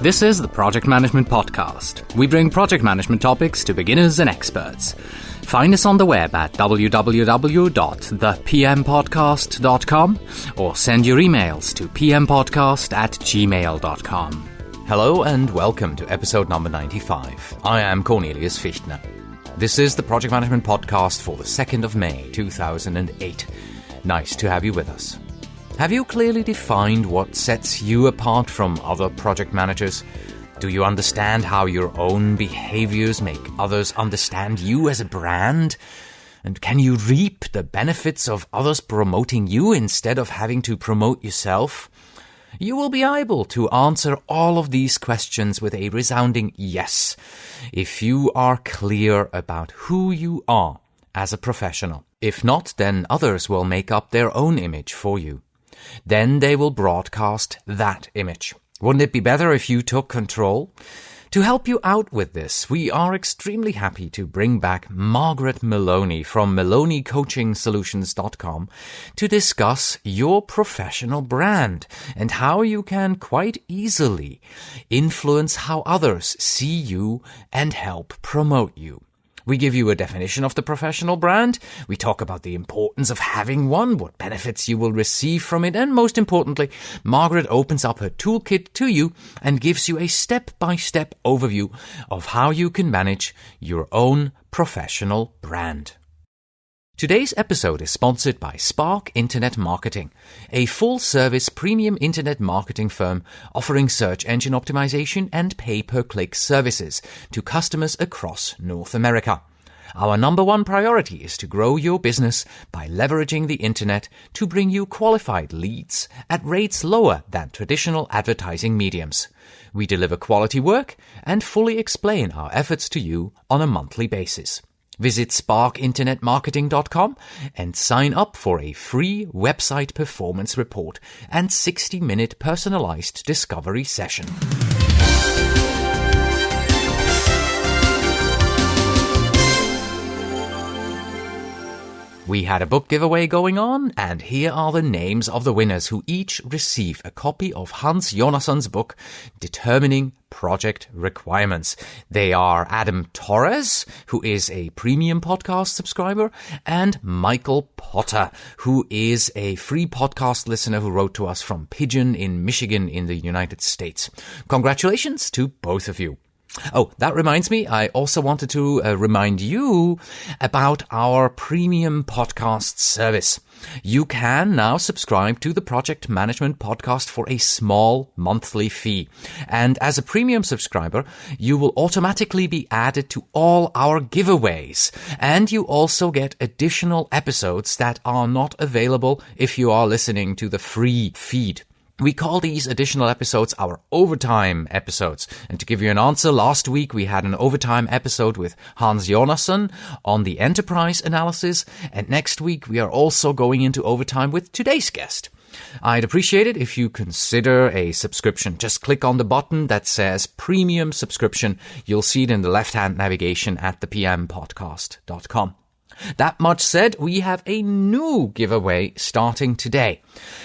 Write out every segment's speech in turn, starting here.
This is the Project Management Podcast. We bring project management topics to beginners and experts. Find us on the web at www.thepmpodcast.com or send your emails to pmpodcast@gmail.com. Hello and welcome to episode number 95. I am Cornelius Fichtner. This is the Project Management Podcast for the 2nd of May 2008. Nice to have you with us. Have you clearly defined what sets you apart from other project managers? Do you understand how your own behaviors make others understand you as a brand? And can you reap the benefits of others promoting you instead of having to promote yourself? You will be able to answer all of these questions with a resounding yes, if you are clear about who you are as a professional. If not, then others will make up their own image for you. Then they will broadcast that image. Wouldn't it be better if you took control? To help you out with this, we are extremely happy to bring back Margaret Maloney from MaloneyCoachingSolutions.com to discuss your professional brand and how you can quite easily influence how others see you and help promote you. We give you a definition of the professional brand, we talk about the importance of having one, what benefits you will receive from it, and most importantly, Margaret opens up her toolkit to you and gives you a step-by-step overview of how you can manage your own professional brand. Today's episode is sponsored by Spark Internet Marketing, a full-service premium internet marketing firm offering search engine optimization and pay-per-click services to customers across North America. Our number one priority is to grow your business by leveraging the internet to bring you qualified leads at rates lower than traditional advertising mediums. We deliver quality work and fully explain our efforts to you on a monthly basis. Visit sparkinternetmarketing.com and sign up for a free website performance report and 60-minute personalized discovery session. We had a book giveaway going on, and here are the names of the winners who each receive a copy of Hans Jonassen's book, Determining Project Requirements. They are Adam Torres, who is a premium podcast subscriber, and Michael Potter, who is a free podcast listener who wrote to us from Pigeon in Michigan in the United States. Congratulations to both of you. Oh, that reminds me, I also wanted to remind you about our premium podcast service. You can now subscribe to the Project Management Podcast for a small monthly fee. And as a premium subscriber, you will automatically be added to all our giveaways. And you also get additional episodes that are not available if you are listening to the free feed. We call these additional episodes our overtime episodes. And to give you an answer, last week we had an overtime episode with Hans Jonassen on the enterprise analysis. And next week we are also going into overtime with today's guest. I'd appreciate it if you consider a subscription. Just click on the button that says Premium Subscription. You'll see it in the left-hand navigation at thepmpodcast.com. That much said, we have a new giveaway starting today.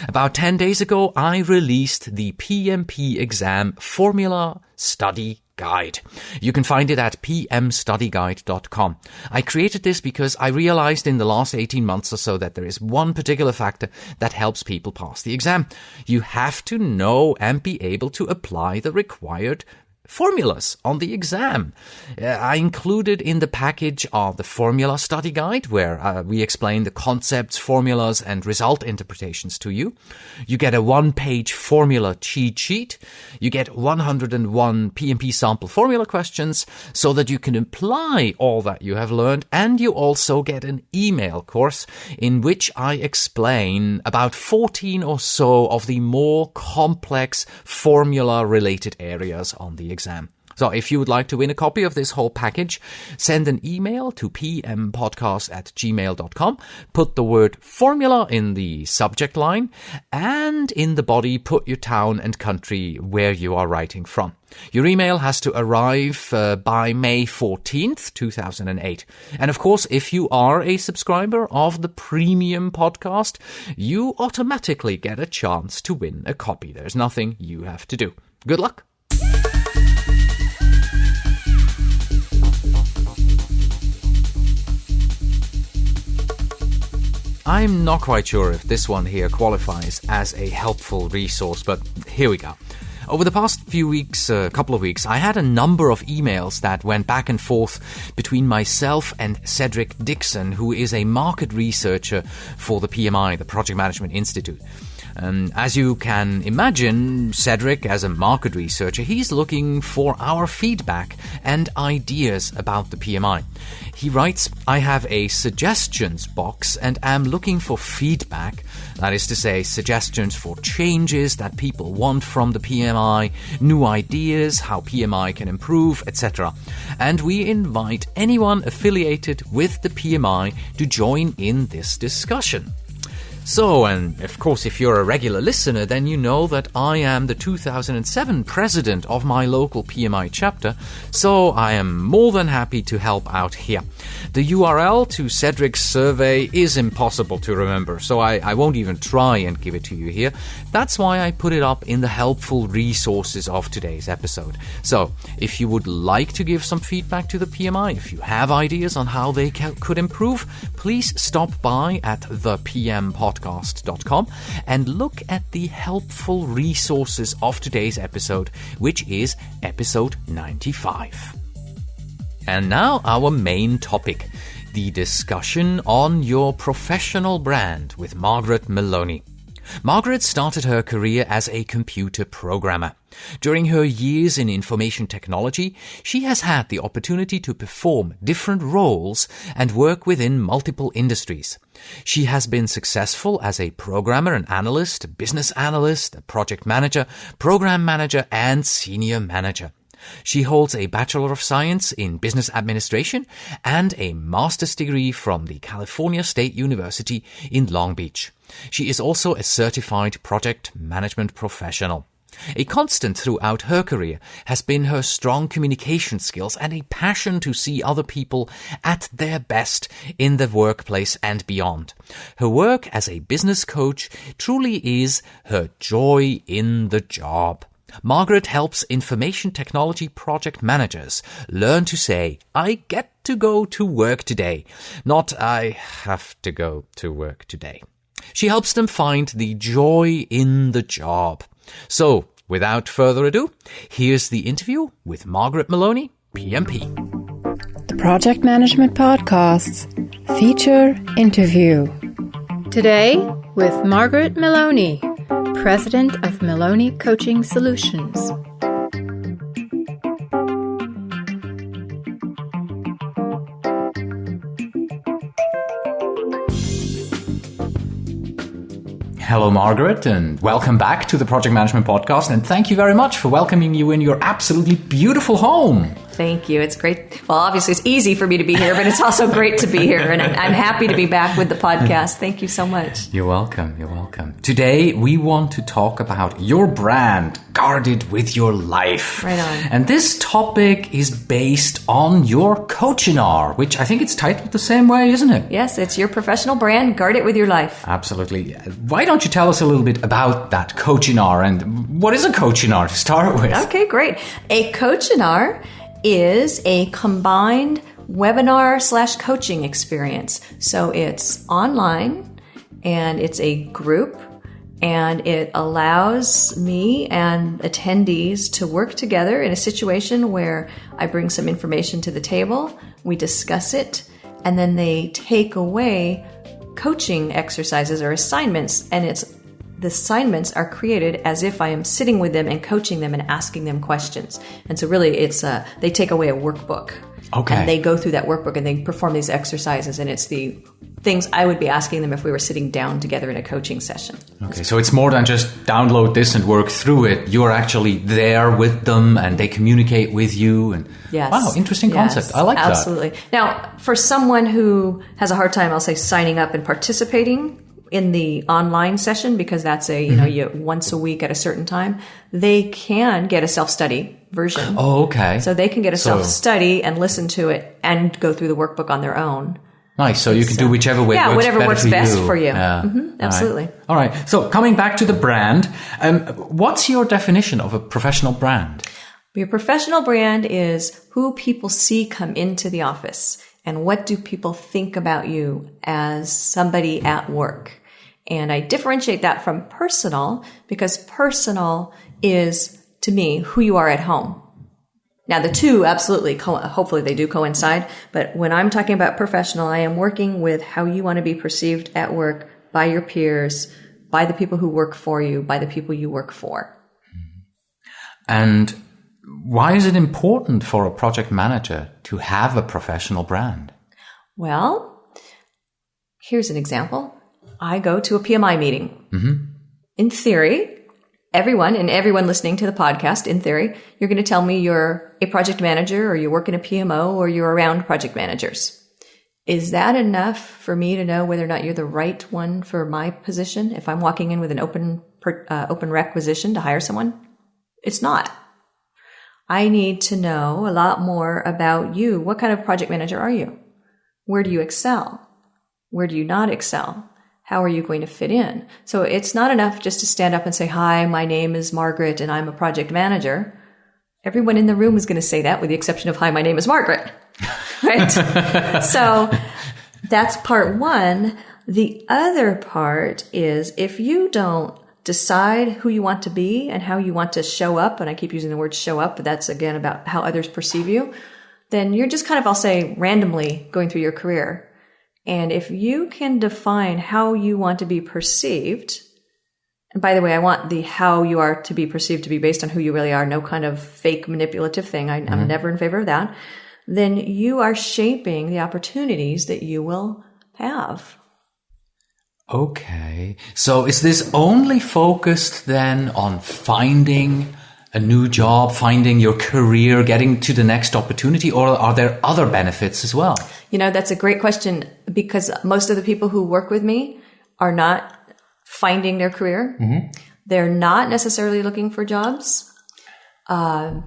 About 10 days ago, I released the PMP exam formula study guide. You can find it at pmstudyguide.com. I created this because I realized in the last 18 months or so that there is one particular factor that helps people pass the exam. You have to know and be able to apply the required formulas on the exam. I included in the package of the formula study guide where we explain the concepts, formulas, and result interpretations to you. You get a one-page formula cheat sheet. You get 101 PMP sample formula questions so that you can apply all that you have learned. And you also get an email course in which I explain about 14 or so of the more complex formula-related areas on the exam. So if you would like to win a copy of this whole package, send an email to pmpodcast@gmail.com, put the word formula in the subject line, and in the body put your town and country where you are writing from. Your email has to arrive by May 14th, 2008. And of course, if you are a subscriber of the premium podcast, you automatically get a chance to win a copy. There's nothing you have to do. Good luck. I'm not quite sure if this one here qualifies as a helpful resource, but here we go. Over the past couple of weeks, I had a number of emails that went back and forth between myself and Cedric Dixon, who is a market researcher for the PMI, the Project Management Institute. As you can imagine, Cedric, as a market researcher, he's looking for our feedback and ideas about the PMI. He writes, I have a suggestions box and am looking for feedback, that is to say, suggestions for changes that people want from the PMI, new ideas, how PMI can improve, etc. And we invite anyone affiliated with the PMI to join in this discussion. So, and of course, if you're a regular listener, then you know that I am the 2007 president of my local PMI chapter, so I am more than happy to help out here. The URL to Cedric's survey is impossible to remember, so I won't even try and give it to you here. That's why I put it up in the helpful resources of today's episode. So, if you would like to give some feedback to the PMI, if you have ideas on how they could improve, please stop by at thepmpodcast.com and look at the helpful resources of today's episode, which is episode 95. And now our main topic, the discussion on your professional brand with Margaret Maloney. Margaret started her career as a computer programmer. During her years in information technology, she has had the opportunity to perform different roles and work within multiple industries. She has been successful as a programmer, an analyst, a business analyst, a project manager, program manager, and senior manager. She holds a Bachelor of Science in Business Administration and a master's degree from the California State University in Long Beach. She is also a certified project management professional. A constant throughout her career has been her strong communication skills and a passion to see other people at their best in the workplace and beyond. Her work as a business coach truly is her joy in the job. Margaret helps information technology project managers learn to say, I get to go to work today, not I have to go to work today. She helps them find the joy in the job. So, without further ado, here's the interview with Margaret Maloney, PMP. The Project Management Podcast's feature interview. Today with Margaret Maloney, President of Maloney Coaching Solutions. Hello, Margaret, and welcome back to the Project Management Podcast. And thank you very much for welcoming you in your absolutely beautiful home. Thank you. It's great. Well, obviously, it's easy for me to be here, but it's also great to be here. And I'm happy to be back with the podcast. Thank you so much. You're welcome. You're welcome. Today, we want to talk about your brand, guarded with your life. Right on. And this topic is based on your Coach-in-R, which I think it's titled the same way, isn't it? Yes, it's your professional brand. Guard it with your life. Absolutely. Why don't you tell us a little bit about that Coach-in-R and what is a Coach-in-R to start with? Okay, great. A Coach-in-R is a combined webinar/coaching experience. So it's online and it's a group and it allows me and attendees to work together in a situation where I bring some information to the table, we discuss it, and then they take away coaching exercises or assignments, and the assignments are created as if I am sitting with them and coaching them and asking them questions. And so really they take away a workbook. Okay. And they go through that workbook and they perform these exercises, and it's the things I would be asking them if we were sitting down together in a coaching session. Okay, so it's more than just download this and work through it. You're actually there with them and they communicate with you. And yes. Wow, interesting concept. I like that. Absolutely. Now, for someone who has a hard time, I'll say, signing up and participating in the online session, because that's you once a week at a certain time, they can get a self-study version. Oh, okay. So they can get a self-study and listen to it and go through the workbook on their own. Nice. So you can do whichever way works whatever works best for you. Yeah. Absolutely. All right. So coming back to the brand, what's your definition of a professional brand? Your professional brand is who people see come into the office. And what do people think about you as somebody at work? And I differentiate that from personal because personal is, to me, who you are at home. Now, the two absolutely, hopefully they do coincide. But when I'm talking about professional, I am working with how you want to be perceived at work by your peers, by the people who work for you, by the people you work for. And why is it important for a project manager to have a professional brand? Well, here's an example. I go to a PMI meeting. Mm-hmm. In theory, everyone listening to the podcast, in theory, you're going to tell me you're a project manager or you work in a PMO or you're around project managers. Is that enough for me to know whether or not you're the right one for my position? If I'm walking in with an open requisition to hire someone? It's not. I need to know a lot more about you. What kind of project manager are you? Where do you excel? Where do you not excel? How are you going to fit in? So it's not enough just to stand up and say, hi, my name is Margaret and I'm a project manager. Everyone in the room is going to say that with the exception of, hi, my name is Margaret. Right? So that's part one. The other part is if you don't decide who you want to be and how you want to show up, and I keep using the word show up, but that's again about how others perceive you, then you're just kind of, I'll say, randomly going through your career. And if you can define how you want to be perceived, and by the way, I want the how you are to be perceived to be based on who you really are, no kind of fake manipulative thing. I'm never in favor of that. Then you are shaping the opportunities that you will have. Okay. So is this only focused then on finding a new job, finding your career, getting to the next opportunity, or are there other benefits as well? You know, that's a great question because most of the people who work with me are not finding their career. Mm-hmm. They're not necessarily looking for jobs. And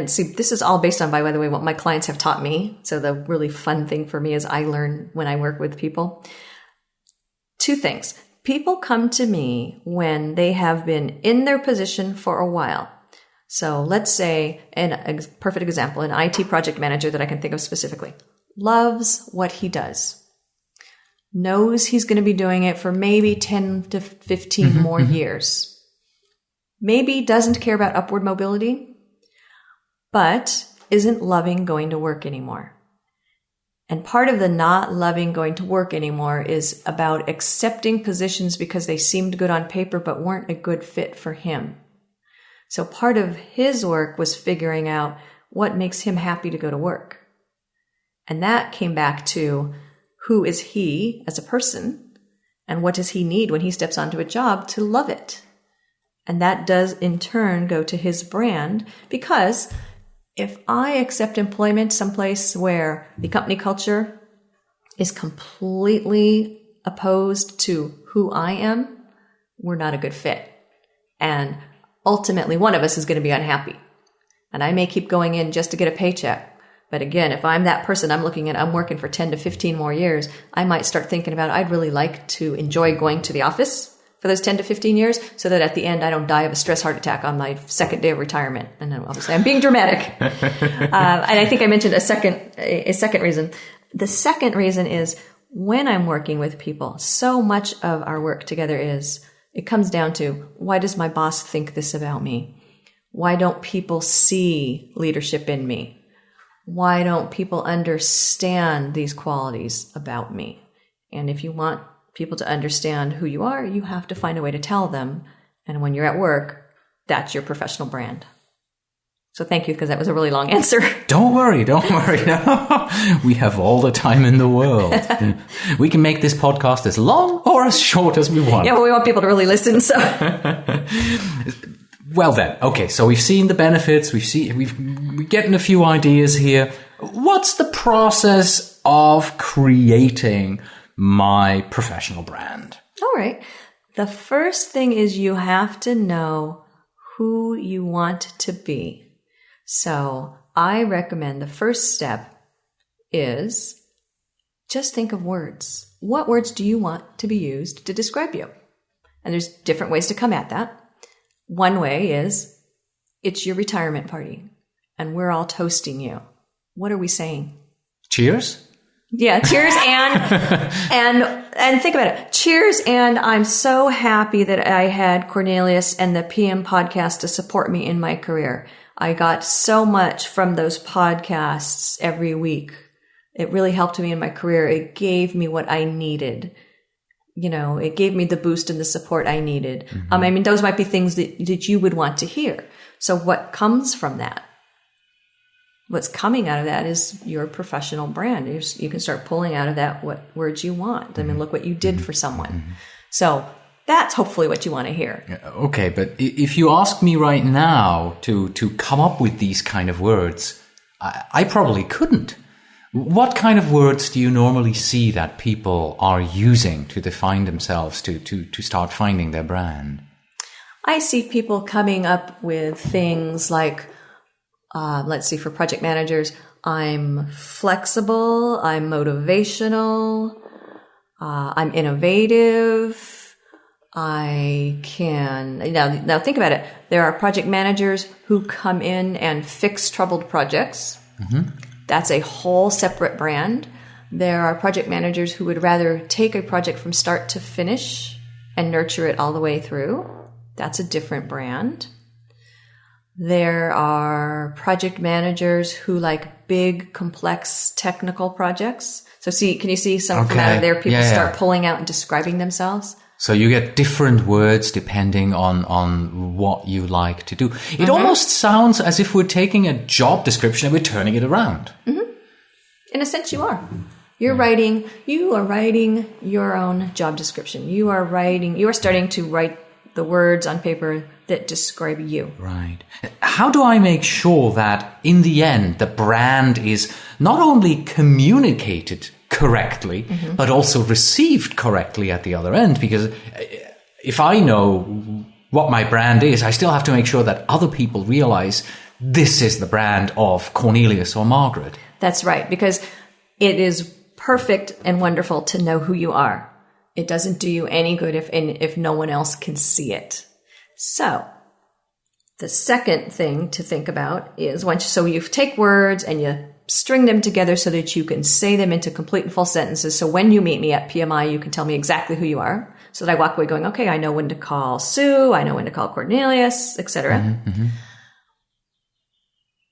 see, this is all based on, by the way, what my clients have taught me. So the really fun thing for me is I learn when I work with people. Two things. People come to me when they have been in their position for a while. So let's say, a perfect example, an IT project manager that I can think of specifically, loves what he does, knows he's going to be doing it for maybe 10 to 15 more years, maybe doesn't care about upward mobility, but isn't loving going to work anymore. And part of the not loving going to work anymore is about accepting positions because they seemed good on paper but weren't a good fit for him. So part of his work was figuring out what makes him happy to go to work. And that came back to who is he as a person and what does he need when he steps onto a job to love it. And that does in turn go to his brand because if I accept employment someplace where the company culture is completely opposed to who I am, we're not a good fit. And ultimately, one of us is going to be unhappy. And I may keep going in just to get a paycheck. But again, if I'm that person, I'm working for 10 to 15 more years, I might start thinking about, I'd really like to enjoy going to the office for those 10 to 15 years so that at the end I don't die of a stress heart attack on my second day of retirement. And then obviously I'm being dramatic. And I think I mentioned a second reason. The second reason is when I'm working with people, so much of our work together it comes down to, why does my boss think this about me? Why don't people see leadership in me? Why don't people understand these qualities about me? And if you want people to understand who you are, you have to find a way to tell them. And when you're at work, that's your professional brand. So thank you, because that was a really long answer. Don't worry. No, we have all the time in the world. We can make this podcast as long or as short as we want. Yeah, but we want people to really listen. So, well then, okay. So we've seen the benefits. We're getting a few ideas here. What's the process of creating my professional brand? All right. The first thing is you have to know who you want to be. So I recommend the first step is just think of words. What words do you want to be used to describe you? And there's different ways to come at that. One way is it's your retirement party and we're all toasting you. What are we saying? Cheers? Yeah, cheers and think about it. Cheers, and I'm so happy that I had Cornelius and the PM podcast to support me in my career. I got so much from those podcasts every week. It really helped me in my career. It gave me what I needed. It gave me the boost and the support I needed. Those might be things that you would want to hear. So what comes from that? What's coming out of that is your professional brand. You can start pulling out of that what words you want. Look what you did for someone. So that's hopefully what you want to hear. Okay, but if you ask me right now to come up with these kind of words, I probably couldn't. What kind of words do you normally see that people are using to define themselves, to start finding their brand? I see people coming up with things like, let's see, for project managers, I'm flexible, I'm motivational, I'm innovative, I can, now think about it. There are project managers who come in and fix troubled projects. That's a whole separate brand. There are project managers who would rather take a project from start to finish and nurture it all the way through. That's a different brand. There are project managers who like big, complex, technical projects. So can you see some from out of there? People start pulling out and describing themselves. So you get different words depending on what you like to do. It almost sounds as if we're taking a job description and we're turning it around. In a sense, you are. You are writing your own job description. You are starting to write the words on paper that describe you. Right. How do I make sure that in the end, the brand is not only communicated correctly, but also received correctly at the other end? Because if I know what my brand is, I still have to make sure that other people realize this is the brand of Cornelius or Margaret. That's right, because it is perfect and wonderful to know who you are. It doesn't do you any good if no one else can see it. So the second thing to think about is you take words and you string them together so that you can say them into complete and full sentences. So when you meet me at PMI, you can tell me exactly who you are. So that I walk away going, okay, I know when to call Sue, I know when to call Cornelius, etc.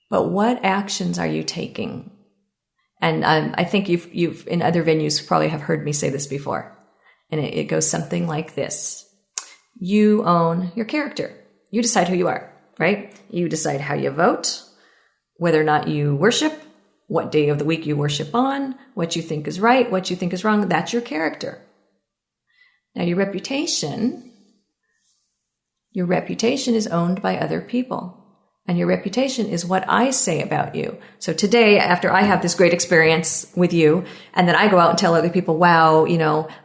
But what actions are you taking? And I think you've in other venues probably have heard me say this before. And it goes something like this. You own your character. You decide who you are, right? You decide how you vote, whether or not you worship, what day of the week you worship on, what you think is right, what you think is wrong. That's your character. Now, your reputation is owned by other people. And your reputation is what I say about you. So today, after I have this great experience with you, and then I go out and tell other people, wow,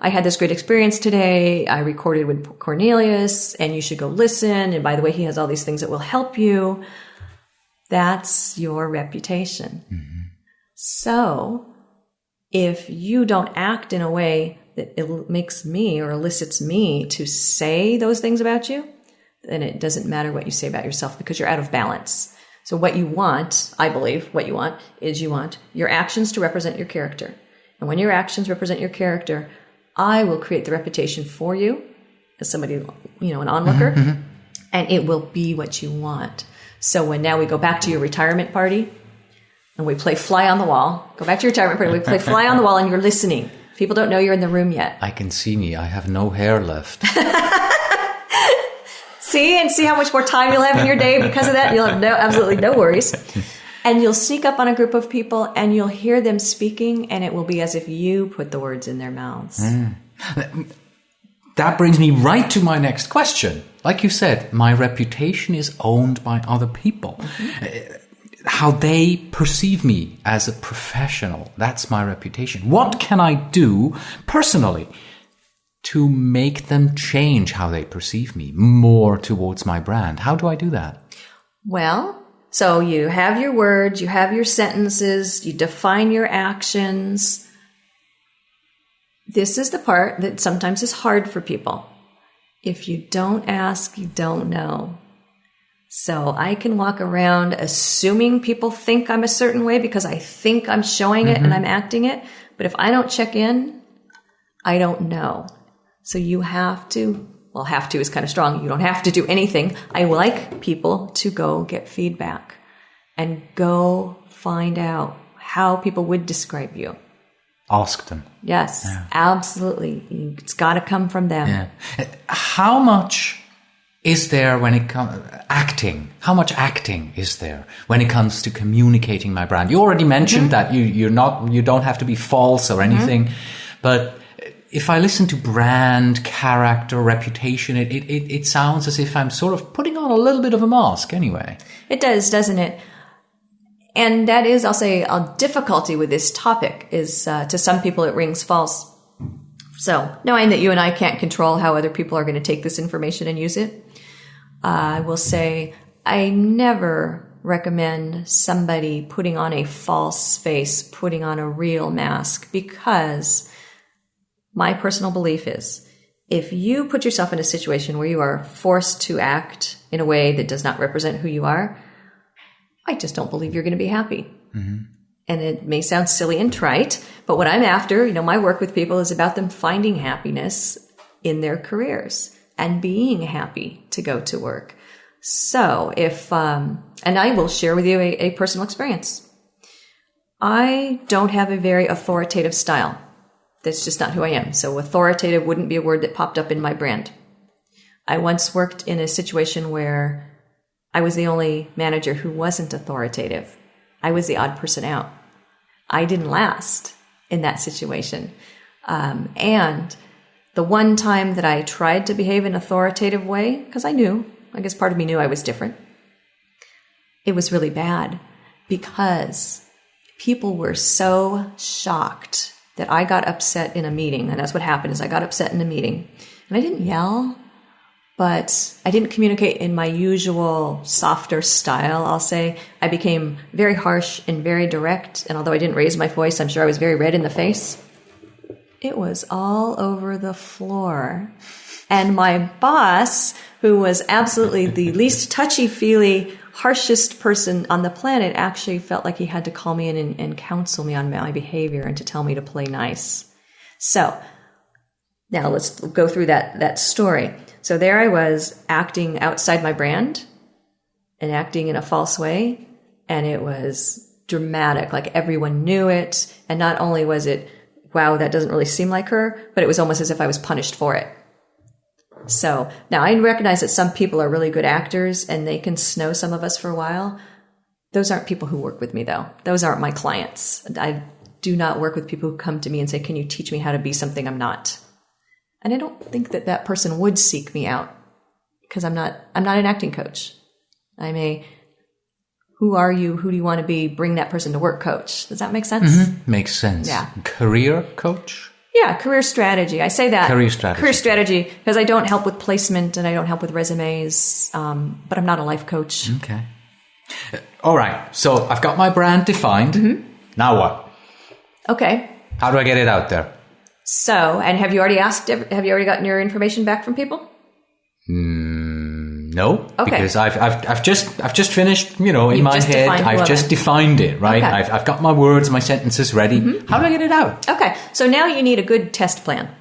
I had this great experience today. I recorded with Cornelius, and you should go listen. And by the way, he has all these things that will help you. That's your reputation. So if you don't act in a way that it makes me or elicits me to say those things about you, then it doesn't matter what you say about yourself because you're out of balance. So what you want, I believe, is you want your actions to represent your character. And when your actions represent your character, I will create the reputation for you as somebody, an onlooker, and it will be what you want. So when now we go back to your retirement party and we play fly on the wall, go back to your retirement party, we play fly on the wall and you're listening. People don't know you're in the room yet. I can see me. I have no hair left. See how much more time you'll have in your day because of that. You'll have absolutely no worries. And you'll sneak up on a group of people and you'll hear them speaking and it will be as if you put the words in their mouths. That brings me right to my next question. Like you said, my reputation is owned by other people. How they perceive me as a professional, that's my reputation. What can I do personally to make them change how they perceive me more towards my brand? How do I do that? Well, so you have your words, you have your sentences, you define your actions. This is the part that sometimes is hard for people. If you don't ask, you don't know. So I can walk around assuming people think I'm a certain way because I think I'm showing it and I'm acting it. But if I don't check in, I don't know. So you have to, well, have to is kind of strong. You don't have to do anything. I like people to go get feedback and go find out how people would describe you. Ask them. Yes, absolutely. It's got to come from them. Yeah. How much is there when it comes acting? How much acting is there when it comes to communicating my brand? You already mentioned that you don't have to be false or anything, but if I listen to brand, character, reputation, it sounds as if I'm sort of putting on a little bit of a mask anyway. It does, doesn't it? And that is, I'll say, a difficulty with this topic is to some people it rings false. So knowing that you and I can't control how other people are going to take this information and use it, I will say I never recommend somebody putting on a false face, putting on a real mask, because my personal belief is if you put yourself in a situation where you are forced to act in a way that does not represent who you are, I just don't believe you're going to be happy. And it may sound silly and trite, but what I'm after, my work with people is about them finding happiness in their careers and being happy to go to work. So if, and I will share with you a personal experience. I don't have a very authoritative style. That's just not who I am. So authoritative wouldn't be a word that popped up in my brand. I once worked in a situation where I was the only manager who wasn't authoritative. I was the odd person out. I didn't last in that situation. And the one time that I tried to behave in an authoritative way, because I guess part of me knew I was different, it was really bad because people were so shocked that I got upset in a meeting. And that's what happened is I got upset in a meeting. And I didn't yell, but I didn't communicate in my usual softer style, I'll say. I became very harsh and very direct. And although I didn't raise my voice, I'm sure I was very red in the face. It was all over the floor. And my boss, who was absolutely the least touchy-feely, harshest person on the planet, actually felt like he had to call me in and counsel me on my behavior and to tell me to play nice. So now let's go through that story. So there I was acting outside my brand and acting in a false way. And it was dramatic. Like everyone knew it. And not only was it, wow, that doesn't really seem like her, but it was almost as if I was punished for it. So now I recognize that some people are really good actors and they can snow some of us for a while. Those aren't people who work with me though. Those aren't my clients. I do not work with people who come to me and say, can you teach me how to be something I'm not? And I don't think that person would seek me out because I'm not an acting coach. I'm a, who are you? Who do you want to be? Bring that person to work coach. Does that make sense? Makes sense. Yeah. Career coach? Yeah, career strategy. I say that. Career strategy because I don't help with placement and I don't help with resumes, but I'm not a life coach. Okay. All right. So I've got my brand defined. Now what? Okay. How do I get it out there? So, and have you already gotten your information back from people? No. Okay. Because I've just finished, in my head, I've just defined it, right? Okay. I've got my words, my sentences ready. How do I get it out? Okay. So now you need a good test plan.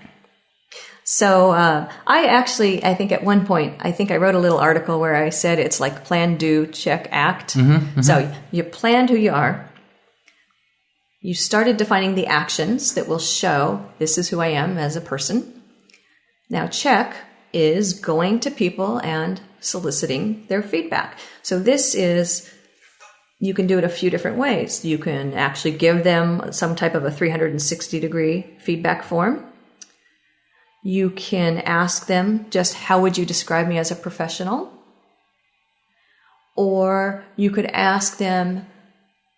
So, I think at one point, I wrote a little article where I said it's like plan, do, check, act. So you planned who you are. You started defining the actions that will show this is who I am as a person. Now check is going to people and soliciting their feedback. So this is, you can do it a few different ways. You can actually give them some type of a 360-degree feedback form. You can ask them just, how would you describe me as a professional? Or you could ask them,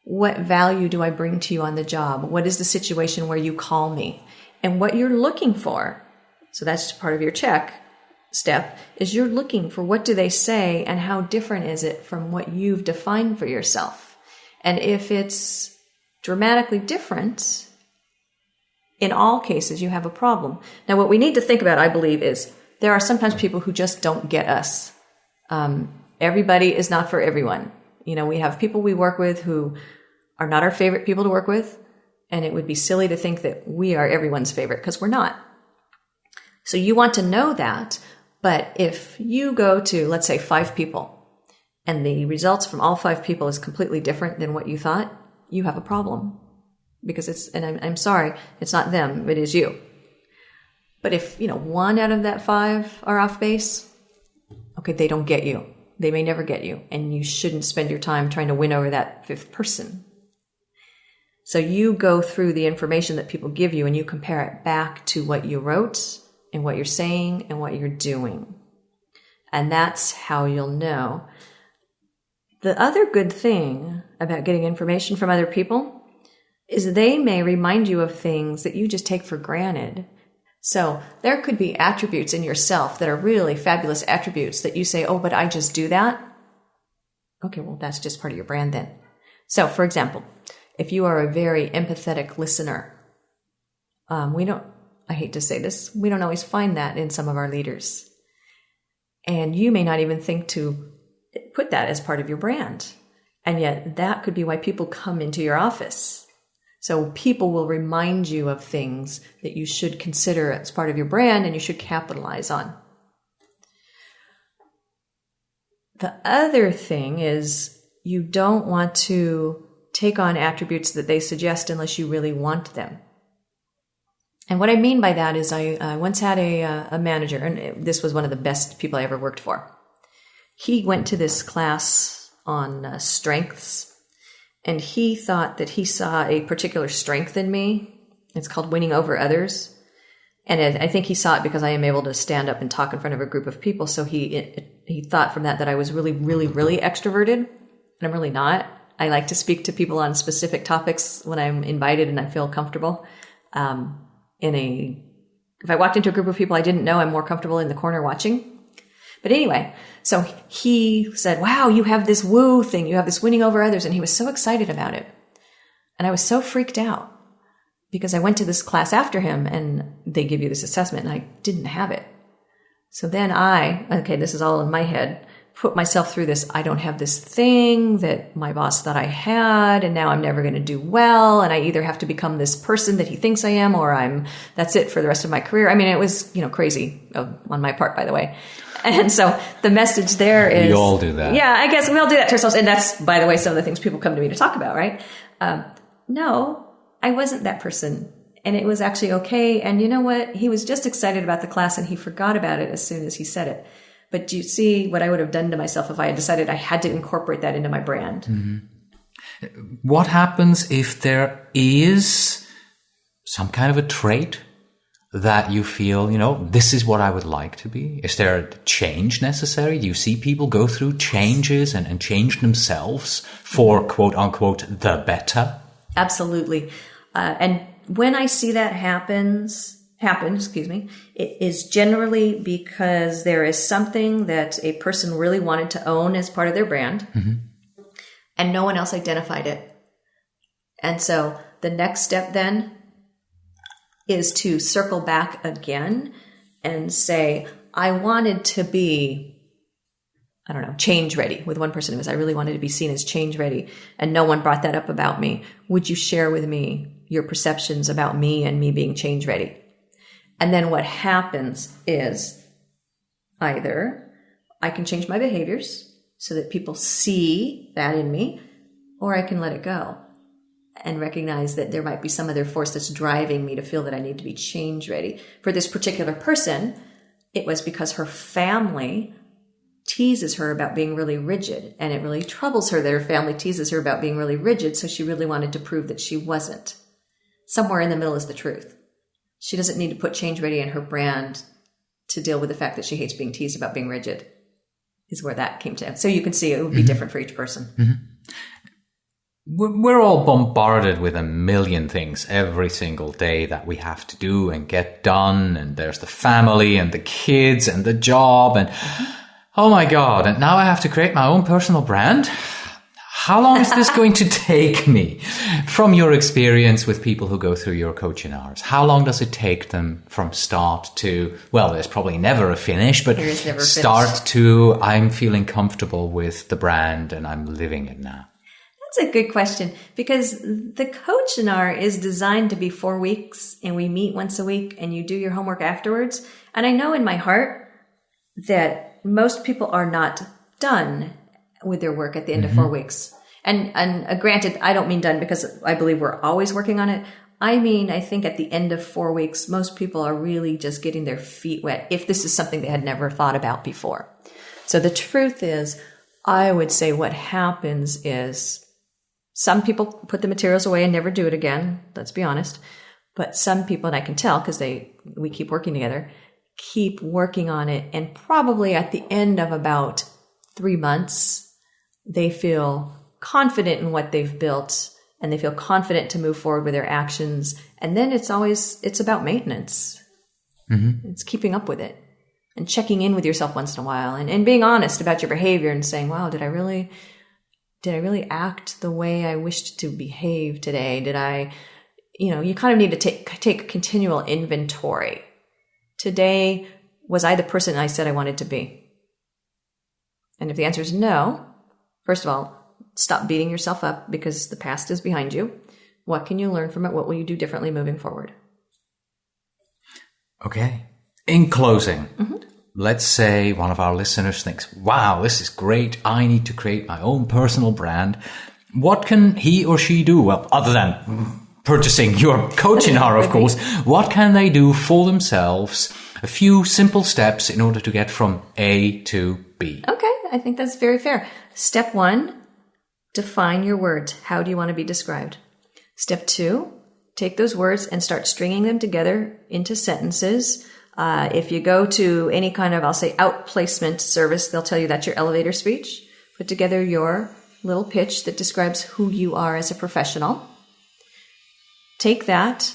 what value do I bring to you on the job? What is the situation where you call me? And what you're looking for, so that's part of your check step, is you're looking for what do they say and how different is it from what you've defined for yourself. And if it's dramatically different, in all cases, you have a problem. Now, what we need to think about, I believe, is there are sometimes people who just don't get us. Everybody is not for everyone. We have people we work with who are not our favorite people to work with, and it would be silly to think that we are everyone's favorite, because we're not. So you want to know that, but if you go to, let's say, 5 people, and the results from all 5 people is completely different than what you thought, you have a problem. Because I'm sorry, it's not them, it is you. But if, 1 out of that 5 are off base, okay, they don't get you. They may never get you. And you shouldn't spend your time trying to win over that 5th person. So you go through the information that people give you and you compare it back to what you wrote and what you're saying and what you're doing. And that's how you'll know. The other good thing about getting information from other people is they may remind you of things that you just take for granted. So there could be attributes in yourself that are really fabulous attributes that you say, oh, but I just do that. Okay, well, that's just part of your brand then. So, for example, if you are a very empathetic listener, I hate to say this, we don't always find that in some of our leaders. And you may not even think to put that as part of your brand. And yet that could be why people come into your office. So people will remind you of things that you should consider as part of your brand and you should capitalize on. The other thing is you don't want to take on attributes that they suggest unless you really want them. And what I mean by that is I once had a manager, and this was one of the best people I ever worked for. He went to this class on strengths, and he thought that he saw a particular strength in me. It's called winning over others. And I think he saw it because I am able to stand up and talk in front of a group of people. So he thought from that I was really, really, really extroverted. And I'm really not. I like to speak to people on specific topics when I'm invited and I feel comfortable. If I walked into a group of people I didn't know, I'm more comfortable in the corner watching. But anyway, so he said, wow, you have this woo thing. You have this winning over others. And he was so excited about it. And I was so freaked out because I went to this class after him and they give you this assessment and I didn't have it. So then this is all in my head, put myself through this. I don't have this thing that my boss thought I had, and now I'm never going to do well. And I either have to become this person that he thinks I am, or that's it for the rest of my career. I mean, it was, crazy on my part, by the way. And so the message there is... We all do that. Yeah, I guess we all do that to ourselves. And that's, by the way, some of the things people come to me to talk about, right? No, I wasn't that person. And it was actually okay. And you know what? He was just excited about the class and he forgot about it as soon as he said it. But do you see what I would have done to myself if I had decided I had to incorporate that into my brand? Mm-hmm. What happens if there is some kind of a trait that you feel, this is what I would like to be? Is there a change necessary? Do you see people go through changes and change themselves for quote unquote the better? Absolutely. And when I see that happen, it is generally because there is something that a person really wanted to own as part of their brand, mm-hmm. and no one else identified it. And so the next step then is to circle back again and say, I wanted to be, change ready. With one person, it was, I really wanted to be seen as change ready, and no one brought that up about me. Would you share with me your perceptions about me and me being change ready? And then what happens is either I can change my behaviors so that people see that in me, or I can let it go and recognize that there might be some other force that's driving me to feel that I need to be change ready. For this particular person, it was because her family teases her about being really rigid, and it really troubles her that her family teases her about being really rigid, so she really wanted to prove that she wasn't. Somewhere in the middle is the truth. She doesn't need to put change ready in her brand to deal with the fact that she hates being teased about being rigid, is where that came to. So you can see it would be mm-hmm. different for each person. Mm-hmm. We're all bombarded with a million things every single day that we have to do and get done. And there's the family and the kids and the job and, mm-hmm. oh my God, and now I have to create my own personal brand. How long is this going to take me? From your experience with people who go through your coaching hours, how long does it take them from start to, well, there's probably never a finish, but start to, I'm feling comfortable with the brand and I'm living it now? That's a good question, because the coaching hour is designed to be 4 weeks, and we meet once a week and you do your homework afterwards. And I know in my heart that most people are not done with their work at the end of 4 weeks. And granted, I don't mean done because I believe we're always working on it. I mean, I think at the end of 4 weeks, most people are really just getting their feet wet if this is something they had never thought about before. So the truth is, I would say what happens is some people put the materials away and never do it again. Let's be honest. But some people, and I can tell because we keep working together, keep working on it. And probably at the end of about 3 months, they feel confident in what they've built and they feel confident to move forward with their actions. And then it's about maintenance. Mm-hmm. It's keeping up with it and checking in with yourself once in a while and being honest about your behavior and saying, wow, did I really act the way I wished to behave today? Did I, you kind of need to take continual inventory. Today, was I the person I said I wanted to be? And if the answer is no, first of all, stop beating yourself up because the past is behind you. What can you learn from it? What will you do differently moving forward? Okay. In closing, let's say one of our listeners thinks, wow, this is great. I need to create my own personal brand. What can he or she do? Well, other than purchasing your coaching hour, of course, what can they do for themselves? A few simple steps in order to get from A to B. Okay, I think that's very fair. Step 1, define your words. How do you want to be described? Step 2, take those words and start stringing them together into sentences. If you go to any kind of, I'll say, outplacement service, they'll tell you that's your elevator speech. Put together your little pitch that describes who you are as a professional. Take that,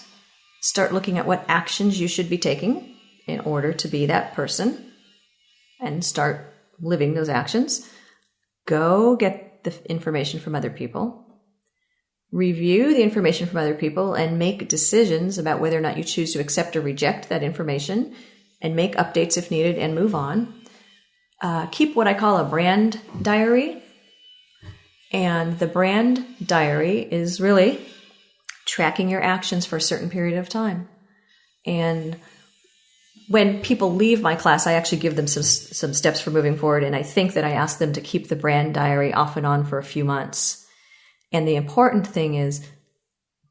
start looking at what actions you should be taking in order to be that person, and start living those actions. Go get the information from other people. Review the information from other people and make decisions about whether or not you choose to accept or reject that information, and make updates if needed and move on. Keep what I call a brand diary. And the brand diary is really tracking your actions for a certain period of time. And when people leave my class, I actually give them some steps for moving forward. And I think that I ask them to keep the brand diary off and on for a few months. And the important thing is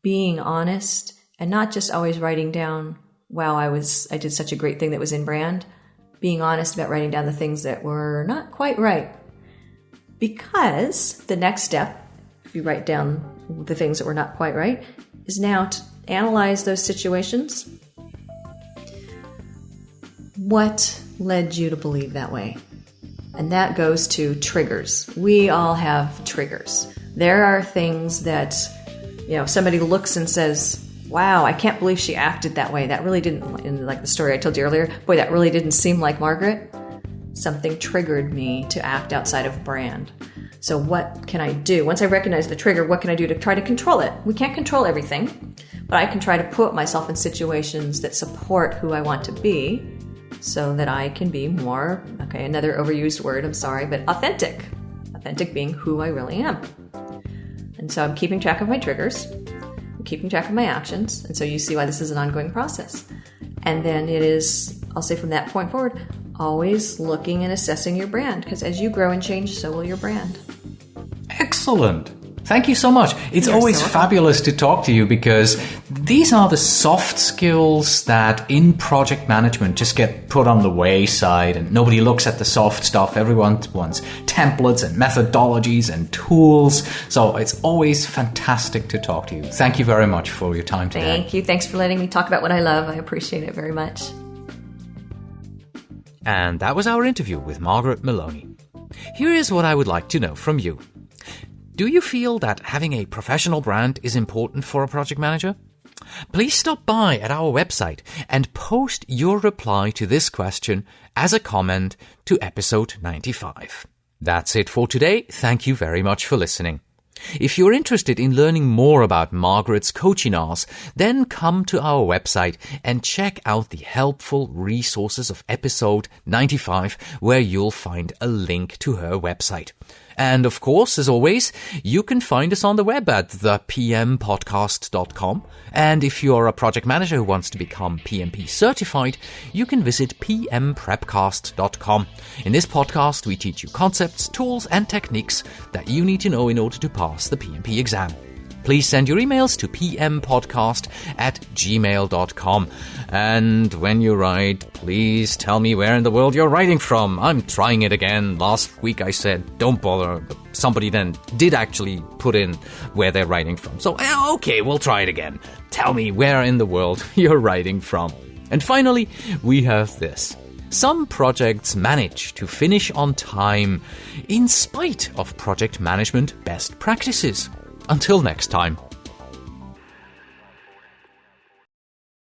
being honest and not just always writing down, wow, I did such a great thing that was in brand. Being honest about writing down the things that were not quite right. Because the next step, if you write down the things that were not quite right, is now to analyze those situations. What led you to believe that way? And that goes to triggers. We all have triggers. There are things that, somebody looks and says, wow, I can't believe she acted that way. That really didn't, in like the story I told you earlier, boy, that really didn't seem like Margaret. Something triggered me to act outside of brand. So what can I do? Once I recognize the trigger, what can I do to try to control it? We can't control everything, but I can try to put myself in situations that support who I want to be so that I can be more, another overused word, I'm sorry, but authentic. Authentic being who I really am. And so I'm keeping track of my triggers, I'm keeping track of my actions, and so you see why this is an ongoing process. And then it is, I'll say from that point forward, always looking and assessing your brand, because as you grow and change, so will your brand. Excellent. Thank you so much. It's always fabulous to talk to you because these are the soft skills that in project management just get put on the wayside and nobody looks at the soft stuff. Everyone wants templates and methodologies and tools. So it's always fantastic to talk to you. Thank you very much for your time today. Thank you. Thanks for letting me talk about what I love. I appreciate it very much. And that was our interview with Margaret Maloney. Here is what I would like to know from you. Do you feel that having a professional brand is important for a project manager? Please stop by at our website and post your reply to this question as a comment to episode 95. That's it for today. Thank you very much for listening. If you're interested in learning more about Margaret's coaching hours, then come to our website and check out the helpful resources of episode 95, where you'll find a link to her website. And of course, as always, you can find us on the web at thepmpodcast.com. And if you're a project manager who wants to become PMP certified, you can visit pmprepcast.com. In this podcast, we teach you concepts, tools, and techniques that you need to know in order to pass the PMP exam. Please send your emails to pmpodcast@gmail.com. And when you write, please tell me where in the world you're writing from. I'm trying it again. Last week I said, don't bother. But somebody then did actually put in where they're writing from. So, okay, we'll try it again. Tell me where in the world you're writing from. And finally, we have this. Some projects manage to finish on time in spite of project management best practices. Until next time.